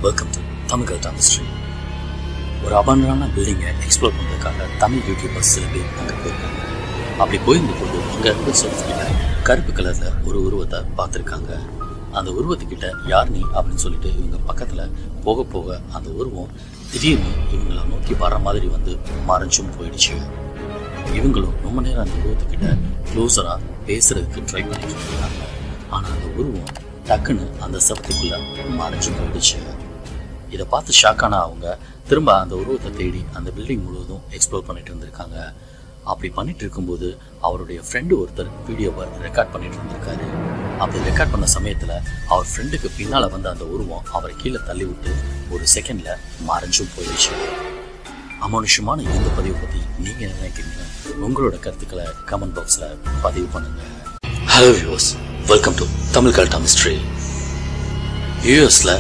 Welcome to Tamil Galatta mystery. ஒரு அபாண்டனான பில்டிங்கை எக்ஸ்ப்ளோர் பண்ணுறதுக்காக தமிழ் யூடியூபர்ஸ் சில பேர் அங்கே போயிருக்காங்க. அப்படி போயிருந்த போது அங்கே இருந்த சொல்லிக்கிட்ட கருப்பு கலரில் ஒரு உருவத்தை பார்த்துருக்காங்க. அந்த உருவத்துக்கிட்ட யார் நீ அப்படின்னு சொல்லிட்டு இவங்க பக்கத்தில் போக போக அந்த உருவம் திடீர்னு இவங்களை நோக்கி வர மாதிரி வந்து மறைஞ்சும் போயிடுச்சு. இவங்களும் ரொம்ப நேரம் அந்த உருவத்துக்கிட்ட க்ளோஸராக பேசுறதுக்கு ட்ரை பண்ணிட்டு இருந்தாங்க. ஆனால் அந்த உருவம் டக்குன்னு அந்த சவத்துக்குள்ள மறைஞ்சு போயிடுச்சு. இதை பார்த்து ஷாக்கான அவங்க திரும்ப அந்த உருவத்தை தேடி அந்த பில்டிங் முழுவதும் எக்ஸ்ப்ளோர் பண்ணிட்டு இருந்திருக்காங்க. அப்படி பண்ணிட்டு இருக்கும்போது அவருடைய ஃப்ரெண்டு ஒருத்தர் வீடியோவை ரெக்கார்ட் பண்ணிட்டு இருந்திருக்காரு. அப்படி ரெக்கார்ட் பண்ண சமயத்தில் அவர் ஃப்ரெண்டுக்கு பின்னால் வந்து அந்த உருவம் அவரை கீழே தள்ளி விட்டு ஒரு செகண்டில் மறைஞ்சும் போயிடுச்சு. அமானுஷமான இந்த பதிவை பற்றி நீங்கள் என்ன நினைக்கிறீங்க? உங்களோட கருத்துக்களை கமெண்ட் பாக்ஸில் பதிவு பண்ணுங்க. Hello viewers, welcome to Tamil Galatta mystery. யூஎஸில்